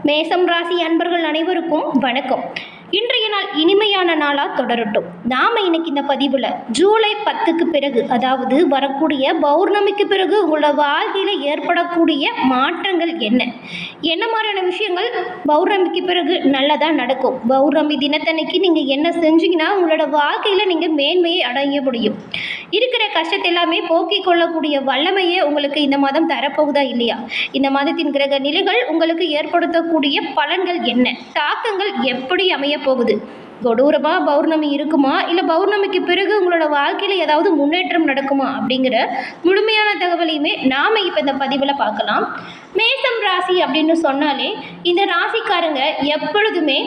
மேசம் ராசி அன்பர்கள் அனைவருக்கும் வணக்கம். இன்றைய நாள் இனிமையான நாளாக தொடரட்டும். நாம் இன்னைக்கு இந்த பதிவில் ஜூலை 10க்கு பிறகு, அதாவது வரக்கூடிய பௌர்ணமிக்கு பிறகு உங்களோட வாழ்க்கையில் ஏற்படக்கூடிய மாற்றங்கள் என்ன மாதிரியான விஷயங்கள் பௌர்ணமிக்கு பிறகு நல்லதாக நடக்கும். பௌர்ணமி தினத்தன்னைக்கு நீங்கள் என்ன செஞ்சீங்கன்னா உங்களோட வாழ்க்கையில் நீங்கள் மேன்மையை அடைய முடியும். இருக்கிற கஷ்டத்தை எல்லாமே போக்கிக் கொள்ளக்கூடிய வல்லமையே உங்களுக்கு இந்த மாதம் தரப்போகுதா இல்லையா? இந்த மாதத்தின் கிரக நிலைகள் உங்களுக்கு ஏற்படுத்தக்கூடிய பலன்கள் என்ன, தாக்கங்கள் எப்படி அமைய போகுது, கொடூரமா பௌர்ணமி இருக்குமா இல்லை பௌர்ணமிக்கு பிறகு உங்களோட வாழ்க்கையில் ஏதாவது முன்னேற்றம் நடக்குமா அப்படிங்கிற முழுமையான தகவலையுமே நாம் இப்போ இந்த பதிவில் பார்க்கலாம். மேசம் ராசி அப்படின்னு சொன்னாலே இந்த ராசிக்காரங்க எப்பொழுதுமே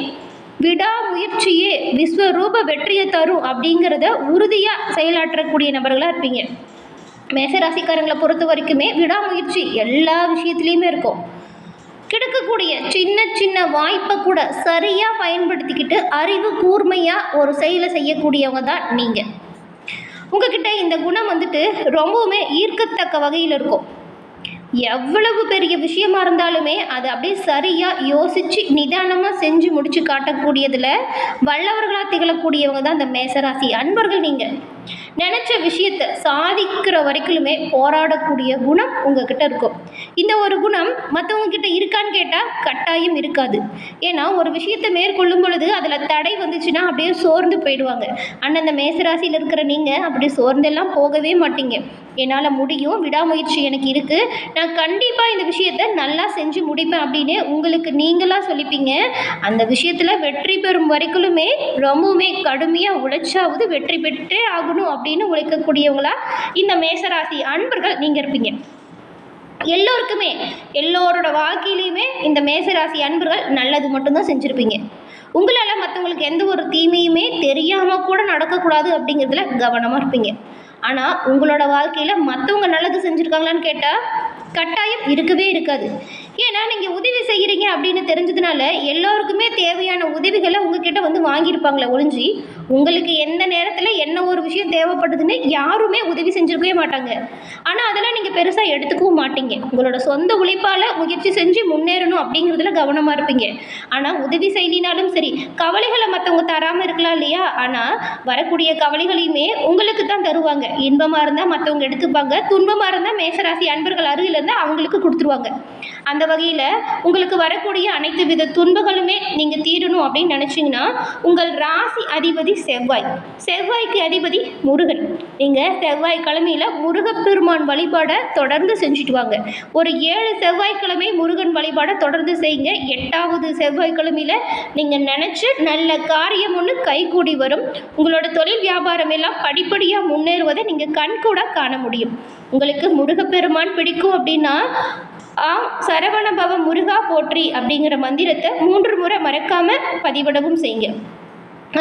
விடாமுயற்சியே விஸ்வரூப வெற்றியை தரும் அப்படிங்கிறத உறுதியாக செயலாற்றக்கூடிய நபர்களாக இருப்பீங்க. மேசராசிக்காரங்களை பொறுத்த வரைக்குமே விடாமுயற்சி எல்லா விஷயத்துலேயுமே இருக்கும். கிடைக்கக்கூடிய சின்ன சின்ன வாய்ப்பை கூட சரியாக பயன்படுத்திக்கிட்டு அறிவு கூர்மையாக ஒரு செயலை செய்யக்கூடியவங்க தான் நீங்கள். உங்ககிட்ட இந்த குணம் ரொம்பவுமே ஈர்க்கத்தக்க வகையில் இருக்கும். எவ்வளவு பெரிய விஷயமா இருந்தாலுமே அதை அப்படியே சரியாக யோசித்து நிதானமாக செஞ்சு முடித்து காட்டக்கூடியதில் வல்லவர்களாக திகழக்கூடியவங்க தான் இந்த மேசராசி அன்பர்கள். நீங்கள் நினச்ச விஷயத்தை சாதிக்கிற வரைக்குமே போராடக்கூடிய குணம் உங்ககிட்ட இருக்கும். இந்த ஒரு குணம் மற்றவங்க கிட்ட இருக்கான்னு கேட்டால் கட்டாயம் இருக்காது. ஏன்னா ஒரு விஷயத்தை மேற்கொள்ளும் பொழுது அதில் தடை வந்துச்சுன்னா அப்படியே சோர்ந்து போயிடுவாங்க. ஆனால் அந்த மேசராசியில் இருக்கிற நீங்கள் அப்படி சோர்ந்தெல்லாம் போகவே மாட்டீங்க. என்னால் முடியும், விடாமுயற்சி எனக்கு இருக்குது, நான் கண்டிப்பாக இந்த விஷயத்தை நல்லா செஞ்சு முடிப்பேன் அப்படின்னு உங்களுக்கு நீங்களாக சொல்லிப்பீங்க. அந்த விஷயத்தில் வெற்றி பெறும் வரைக்குமே ரொம்பவுமே கடுமையாக உழைச்சாவது வெற்றி பெற்றே ஆகணும் அப்படின்னு உழைக்கக்கூடியவங்களா இந்த மேசராசி அன்பர்கள் நீங்கள் இருப்பீங்க. எல்லோருக்குமே எல்லோரோட வாழ்க்கையிலையுமே இந்த மேசராசி அன்பர்கள் நல்லது மட்டும்தான் செஞ்சுருப்பீங்க. உங்களால் மற்றவங்களுக்கு எந்த ஒரு தீமையுமே தெரியாமல் கூட நடக்கக்கூடாது அப்படிங்கிறதுல கவனமாக இருப்பீங்க. ஆனால் உங்களோட வாழ்க்கையில் மற்றவங்க நல்லது செஞ்சுருக்காங்களான்னு கேட்டால் கட்டாயம் இருக்கவே இருக்காது. ஏன்னா நீங்கள் உதவி செய்கிறீங்க அப்படின்னு தெரிஞ்சதுனால எல்லோருக்குமே தேவையான உதவிகளை உங்ககிட்ட வாங்கியிருப்பாங்களே ஒழிஞ்சி உங்களுக்கு எந்த நேரத்தில் என்ன ஒரு விஷயம் தேவைப்படுதுன்னு யாருமே உதவி செஞ்சுருக்கவே மாட்டாங்க. ஆனால் அதெல்லாம் நீங்கள் பெருசாக எடுத்துக்கவும் மாட்டீங்க. உங்களோட சொந்த உழைப்பால் முயற்சி செஞ்சு முன்னேறணும் அப்படிங்கிறதுல கவனமாக இருப்பீங்க. ஆனால் உதவி செய்யலினாலும் சரி, கவலைகளை மற்றவங்க தராமல் இருக்கலாம் இல்லையா? ஆனால் வரக்கூடிய கவலைகளையுமே உங்களுக்கு தான் தருவாங்க. இன்பமாக இருந்தால் மற்றவங்க எடுத்துப்பாங்க, துன்பமாக இருந்தால் மேசராசி அன்பர்கள் அருகில் இருந்தால் அவங்களுக்கு கொடுத்துருவாங்க. அந்த வகையில் உங்களுக்கு வரக்கூடிய அனைத்து வித துன்பங்களுமே நீங்கள் தீரணும் அப்படின்னு நினச்சிங்கன்னா உங்கள் ராசி அதிபதி செவ்வாய்க்கு அதிபதி முருகன். நீங்கள் செவ்வாய்க்கிழமையில் முருகப்பெருமான் வழிபாடை தொடர்ந்து செஞ்சுட்டு வாங்க. ஒரு 7 செவ்வாய்க்கிழமை முருகன் வழிபாடை தொடர்ந்து செய்யுங்க. 8வது செவ்வாய்க்கிழமையில் நீங்கள் நினச்ச நல்ல காரியம் ஒன்று கைகூடி வரும். உங்களோட தொழில் வியாபாரம் எல்லாம் படிப்படியாக முன்னேறுவதை நீங்கள் கண்கூட காண முடியும். உங்களுக்கு முருகப்பெருமான் பிடிக்கும் அப்படின்னா சரவண பவ முருகா போற்றி அப்படிங்கிற மந்திரத்தை 3 முறை மறக்காமல் பதிவிடவும் செய்யுங்க.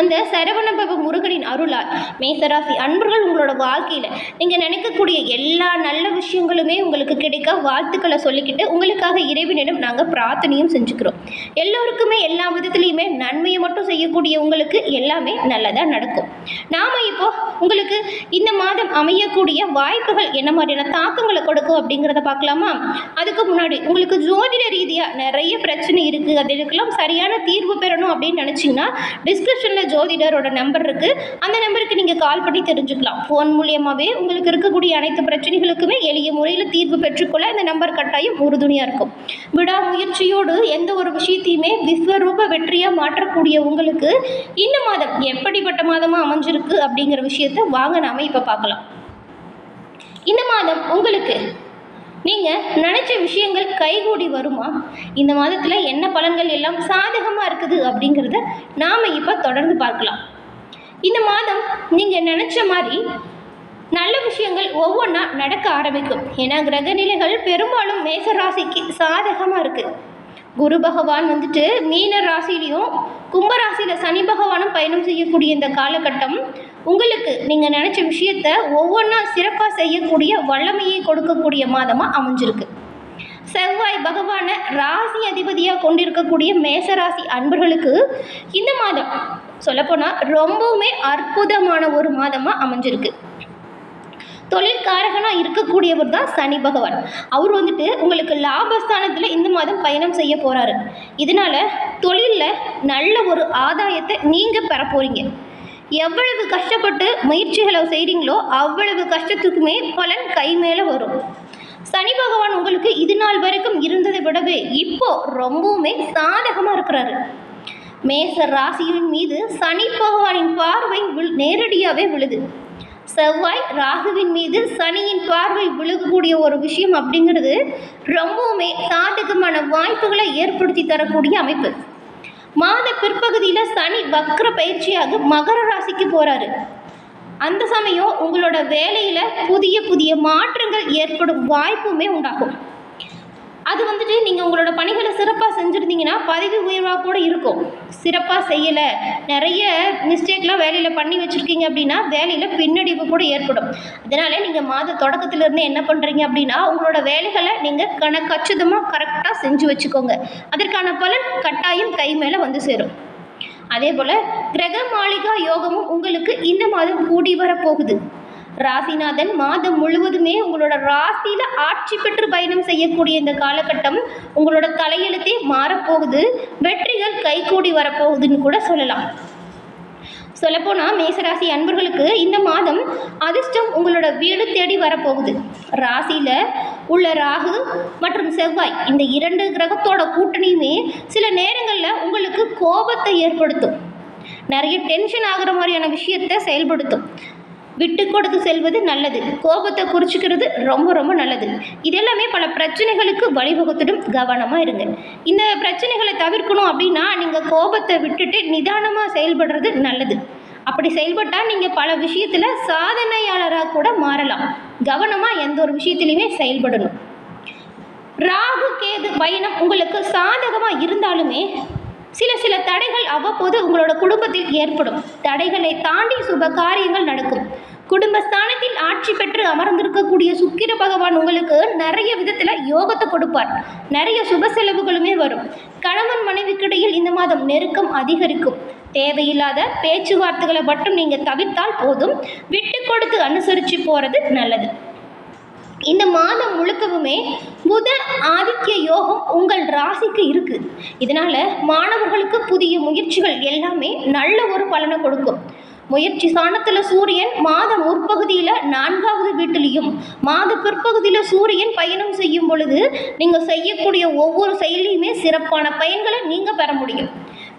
அந்த சரவணபவ முருகனின் அருளால் மேசராசி அன்பர்கள் உங்களோட வாழ்க்கையில் நீங்கள் நினைக்கக்கூடிய எல்லா நல்ல விஷயங்களுமே உங்களுக்கு கிடைக்க வாழ்த்துக்களை சொல்லிக்கிட்டு உங்களுக்காக இறைவனிடம் நாங்கள் பிரார்த்தனையும் செஞ்சுக்கிறோம். எல்லோருக்குமே எல்லா விதத்துலேயுமே நன்மையை மட்டும் செய்யக்கூடிய உங்களுக்கு எல்லாமே நல்லதாக நடக்கும். நாம் இப்போ உங்களுக்கு இந்த மாதம் அமையக்கூடிய வாய்ப்புகள் என்ன மாதிரியான தாக்கங்களை கொடுக்கும் அப்படிங்கிறத பார்க்கலாமா? அதுக்கு முன்னாடி உங்களுக்கு ஜோதிட ரீதியாக நிறைய பிரச்சனை இருக்குது, அதுக்கெல்லாம் சரியான தீர்வு பெறணும் அப்படின்னு நினச்சிங்கன்னா டிஸ்கிரிப்ஷனில் ஜோதிடரோட நம்பர் இருக்குது. அந்த நம்பருக்கு நீங்கள் கால் பண்ணி தெரிஞ்சுக்கலாம். ஃபோன் மூலியமாகவே உங்களுக்கு இருக்கக்கூடிய அனைத்து பிரச்சனைகளுக்குமே எளிய முறையில் தீர்வு பெற்றுக்கொள்ள இந்த நம்பர் கட்டாயம் உறுதுணையாக இருக்கும். விடாமுயற்சியோடு எந்த ஒரு விஷயத்தையுமே விஸ்வரூப வெற்றியாக மாற்றக்கூடிய உங்களுக்கு இந்த மாதம் எப்படிப்பட்ட மாதமாக அமைஞ்சிருக்கு அப்படிங்கிற விஷயத்தை வாங்க நாம இப்போ பார்க்கலாம். இந்த மாதம் உங்களுக்கு நீங்கள் நினச்ச விஷயங்கள் கைகூடி வருமா? இந்த மாதத்தில் என்ன பலன்கள் எல்லாம் சாதகமாக இருக்குது அப்படிங்கிறத நாம் இப்போ தொடர்ந்து பார்க்கலாம். இந்த மாதம் நீங்கள் நினச்ச மாதிரி நல்ல விஷயங்கள் ஒவ்வொன்றா நடக்க ஆரம்பிக்கும். ஏன்னா கிரகநிலைகள் பெரும்பாலும் மேசராசிக்கு சாதகமாக இருக்குது. குரு பகவான் மீன ராசிலையும் கும்பராசியில் சனி பகவானும் பயணம் செய்யக்கூடிய இந்த காலகட்டம் உங்களுக்கு நீங்கள் நினச்ச விஷயத்த ஒவ்வொன்றா சிறப்பாக செய்யக்கூடிய வல்லமையை கொடுக்கக்கூடிய மாதமாக அமைஞ்சிருக்கு. செவ்வாய் பகவானை ராசி அதிபதியாக கொண்டிருக்கக்கூடிய மேசராசி அன்பர்களுக்கு இந்த மாதம் சொல்லப்போனால் ரொம்பவுமே அற்புதமான ஒரு மாதமாக அமைஞ்சிருக்கு. தொழில்காரகனாக இருக்கக்கூடியவர் தான் சனி பகவான். அவர் வந்துட்டு உங்களுக்கு லாபஸ்தானத்தில் இந்த மாதம் பயணம் செய்ய போகிறாரு. இதனால் தொழிலில் நல்ல ஒரு ஆதாயத்தை நீங்கள் பெற போகிறீங்க. எவ்வளவு கஷ்டப்பட்டு முயற்சிகளை செய்கிறீங்களோ அவ்வளவு கஷ்டத்துக்குமே பலன் கை மேலே வரும். சனி பகவான் உங்களுக்கு இது நாள் வரைக்கும் இருந்ததை விடவே இப்போ ரொம்பவுமே சாதகமாக இருக்கிறாரு. மேச ராசியின் மீது சனி பகவானின் பார்வை நேரடியாகவே விழுது. செவ்வாய் ராகுவின் மீது சனியின் பார்வை விழுகக்கூடிய ஒரு விஷயம் அப்படிங்கிறது ரொம்பவுமே சாதகமான வாய்ப்புகளை ஏற்படுத்தி தரக்கூடிய அமைப்பு. மாத பிற்பகுதியில் சனி வக்ர பயிற்சியாக மகர ராசிக்கு போகிறாரு. அந்த சமயம் உங்களோட வேலையில் புதிய புதிய மாற்றங்கள் ஏற்படும் வாய்ப்புமே உண்டாகும். அது வந்துட்டு நீங்கள் உங்களோட பணிகளை சிறப்பாக செஞ்சுருந்தீங்கன்னா பதவி உயர்வாக கூட இருக்கும். சிறப்பாக செய்யலை, நிறைய மிஸ்டேக்லாம் வேலையில் பண்ணி வச்சுருக்கீங்க அப்படின்னா வேலையில் பின்னடைவு கூட ஏற்படும். அதனால் நீங்கள் மாத தொடக்கத்திலேருந்து என்ன பண்ணுறீங்க அப்படின்னா உங்களோட வேலைகளை நீங்கள் கச்சிதமாக கரெக்டாக செஞ்சு வச்சுக்கோங்க. அதற்கான பலன் கட்டாயம் கை மேலே வந்து சேரும். அதே போல் கிரக மாளிகா யோகமும் உங்களுக்கு இந்த மாதம் கூடி வரப்போகுது. ராசிநாதன் மாதம் முழுவதுமே உங்களோட ராசியில் ஆட்சி பெற்று பயணம் செய்யக்கூடிய இந்த காலகட்டம் உங்களோட தலையெழுத்தே மாறப்போகுது. வெற்றிகள் கைகூடி வரப்போகுதுன்னு கூட சொல்லலாம். சொல்லப்போனால் மேசராசி அன்பர்களுக்கு இந்த மாதம் அதிர்ஷ்டம் உங்களோட வீடு தேடி வரப்போகுது. ராசியில் உள்ள ராகு மற்றும் செவ்வாய் இந்த 2 கிரகத்தோட கூட்டணியுமே சில நேரங்களில் உங்களுக்கு கோபத்தை ஏற்படுத்தும். நிறைய டென்ஷன் ஆகிற மாதிரியான விஷயத்தை செயல்படுத்தும். விட்டு கொடுத்து செல்வது நல்லது, கோபத்தை குறிச்சிக்கிறது ரொம்ப ரொம்ப நல்லது. இதெல்லாமே பல பிரச்சனைகளுக்கு வழிவகுத்துடும். கவனமாக இருங்க. இந்த பிரச்சனைகளை தவிர்க்கணும் அப்படின்னா நீங்கள் கோபத்தை விட்டுட்டு நிதானமாக செயல்படுறது நல்லது. அப்படி செயல்பட்டால் நீங்கள் பல விஷயத்தில் சாதனையாளராக கூட மாறலாம். கவனமாக எந்த ஒரு விஷயத்துலையுமே செயல்படணும். ராகு கேது பயணம் உங்களுக்கு சாதகமாக இருந்தாலுமே சில தடைகள் அவ்வப்போது உங்களோட குடும்பத்தில் ஏற்படும். தடைகளை தாண்டி சுப காரியங்கள் நடக்கும். குடும்பஸ்தானத்தில் ஆட்சி பெற்று அமர்ந்திருக்கக்கூடிய சுக்கிர பகவான் உங்களுக்கு நிறைய விதத்தில் யோகத்தை கொடுப்பார். நிறைய சுப செலவுகளுமே வரும். கணவன் மனைவிக்கிடையில் இந்த மாதம் நெருக்கம் அதிகரிக்கும். தேவையில்லாத பேச்சுவார்த்தைகளை மட்டும் நீங்கள் தவிர்த்தால் போதும். விட்டு கொடுத்து அனுசரித்து போகிறது நல்லது. இந்த மாதம் முழுக்கவுமே புத ஆதித்ய யோகம் உங்கள் ராசிக்கு இருக்குது. இதனால் மாணவர்களுக்கு புதிய முயற்சிகள் எல்லாமே நல்ல ஒரு பலனை கொடுக்கும். முயற்சி ஸ்தானத்தில் சூரியன் மாத முற்பகுதியில் 4வது வீட்டிலையும் மாத பிற்பகுதியில் சூரியன் பயணம் செய்யும் பொழுது நீங்கள் செய்யக்கூடிய ஒவ்வொரு செயலையுமே சிறப்பான பயன்களை நீங்கள் பெற முடியும்.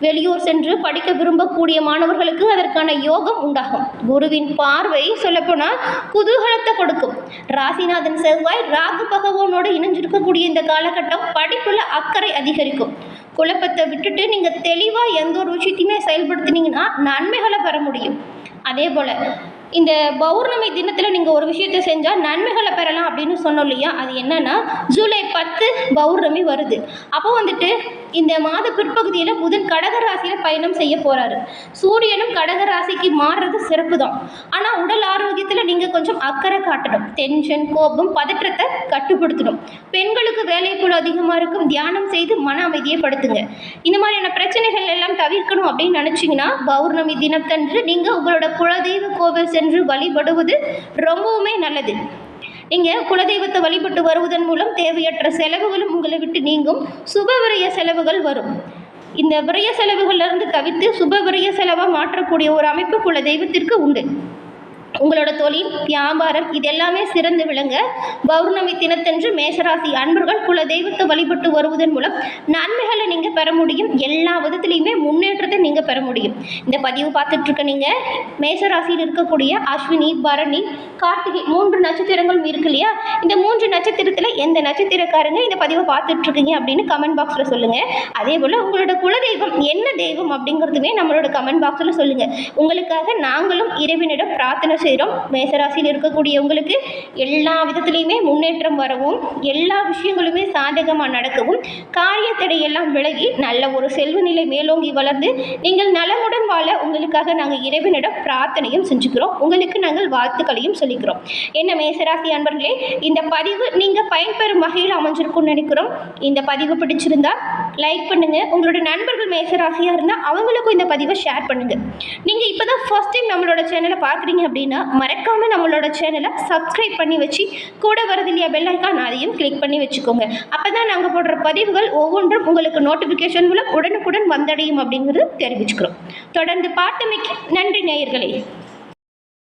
வெளியூர் சென்று படிக்க விரும்பக்கூடிய மாணவர்களுக்கு அதற்கான யோகம் உண்டாகும். குருவின் பார்வை சொல்லப்போனால் குதூகலத்தை கொடுக்கும். ராசிநாதன் செவ்வாய் ராகு பகவானோடு இணைஞ்சிருக்கக்கூடிய இந்த காலகட்டம் படிப்பில் அக்கறை அதிகரிக்கும். குழப்பத்தை விட்டுட்டு நீங்கள் தெளிவாக எந்த ஒரு விஷயத்தையுமே செயல்படுத்தினீங்கன்னா நன்மைகளை பெற முடியும். அதே போல் இந்த பௌர்ணமி தினத்தில் நீங்கள் ஒரு விஷயத்தை செஞ்சால் நன்மைகளை பெறலாம் அப்படின்னு சொன்னோம் இல்லையா? அது என்னன்னா ஜூலை 10 பௌர்ணமி வருது. அப்போ வந்துட்டு இந்த மாத பிற்பகுதியில் புதன் கடக ராசியில் பயணம் செய்ய போகிறாரு. சூரியனும் கடக ராசிக்கு மாறுறது சிறப்பு தான். ஆனால் உடல் ஆரோக்கியத்தில் நீங்கள் கொஞ்சம் அக்கறை காட்டணும். டென்ஷன், கோபம், பதற்றத்தை கட்டுப்படுத்தணும். பெண்களுக்கு வேலைப்பளு அதிகமாக இருக்கும். தியானம் செய்து மன அமைதியை படுத்துங்க. இந்த மாதிரியான பிரச்சனைகள் எல்லாம் தவிர்க்கணும் அப்படின்னு நினச்சிங்கன்னா பௌர்ணமி தினத்தன்று நீங்கள் உங்களோட குலதெய்வ கோவில் சென்று வழிபடுவது ரொம்பவுமே நல்லது. நீங்கள் குலதெய்வத்தை வழிபட்டு வருவதன் மூலம் தேவையற்ற செலவுகளும் உங்களை விட்டு நீங்கும். சுப விரய செலவுகள் வரும். இந்த விரய செலவுகளிலிருந்து தவிர்த்து சுப விரய செலவாக மாற்றக்கூடிய ஒரு அமைப்பு குலதெய்வத்திற்கு உண்டு. உங்களோட தொழில், வியாபாரம் இதெல்லாமே சிறந்து விளங்க பௌர்ணமி தினத்தன்று மேசராசி அன்பர்கள் குல தெய்வத்தை வழிபட்டு வருவதன் மூலம் நன்மைகளை நீங்கள் பெற முடியும். எல்லா விதத்துலையுமே முன்னேற்றத்தை நீங்கள் பெற முடியும். இந்த பதிவு பார்த்துட்ருக்க நீங்கள் மேசராசியில் இருக்கக்கூடிய அஸ்வினி, பரணி, கார்த்திகை 3 நட்சத்திரங்களும் இருக்கு இல்லையா? இந்த 3 நட்சத்திரத்தில் எந்த நட்சத்திரக்காரங்க இந்த பதிவை பார்த்துட்ருக்கீங்க அப்படின்னு கமெண்ட் பாக்ஸில் சொல்லுங்கள். அதே போல் உங்களோட குலதெய்வம் என்ன தெய்வம் அப்படிங்கிறதுமே நம்மளோட கமெண்ட் பாக்ஸில் சொல்லுங்கள். உங்களுக்காக நாங்களும் இறைவனிடம் பிரார்த்தனை செய்கிறோம். மேசராசியில் இருக்கக்கூடிய உங்களுக்கு எல்லா விதத்துலையுமே முன்னேற்றம் வரவும், எல்லா விஷயங்களுமே சாதகமாக நடக்கவும், காரிய தடையெல்லாம் விலகி பழகி நல்ல ஒரு செல்வ நிலை மேலோங்கி வளர்ந்து நீங்கள் நலமுடன் வாழ உங்களுக்காக நாங்கள் இறைவனிடம் பிரார்த்தனையும் செஞ்சுக்கிறோம். உங்களுக்கு நாங்கள் வாழ்த்துக்களையும் சொல்லிக்கிறோம். என்ன மேசராசி அன்பர்களே, இந்த பதிவு நீங்கள் பயன்பெறும் வகையில் அமைஞ்சிருக்கும்னு நினைக்கிறோம். இந்த பதிவு பிடிச்சிருந்தா லைக் பண்ணுங்கள். உங்களோட நண்பர்கள் மேசராசியாக இருந்தால் அவங்களுக்கும் இந்த பதிவை ஷேர் பண்ணுங்கள். நீங்கள் இப்போ தான் ஃபர்ஸ்ட் டைம் நம்மளோட சேனலை பார்க்குறீங்க அப்படின்னா மறக்காமல் நம்மளோட சேனலை சப்ஸ்கிரைப் பண்ணி வச்சு கூட வருது இல்லையா பெல் ஐக்கான், அதையும் கிளிக் பண்ணி வச்சுக்கோங்க. அப்போ தான் நாங்கள் போடுற பதிவுகள் ஒவ்வொன்றும் உங்களுக்கு நோட்டிஃபிகேஷன் மூலம் உடனுக்குடன் வந்தடையும் அப்படிங்கிறது தெரிவிச்சுக்கிறோம். தொடர்ந்து பார்த்தமைக்கு நன்றி நேயர்களே.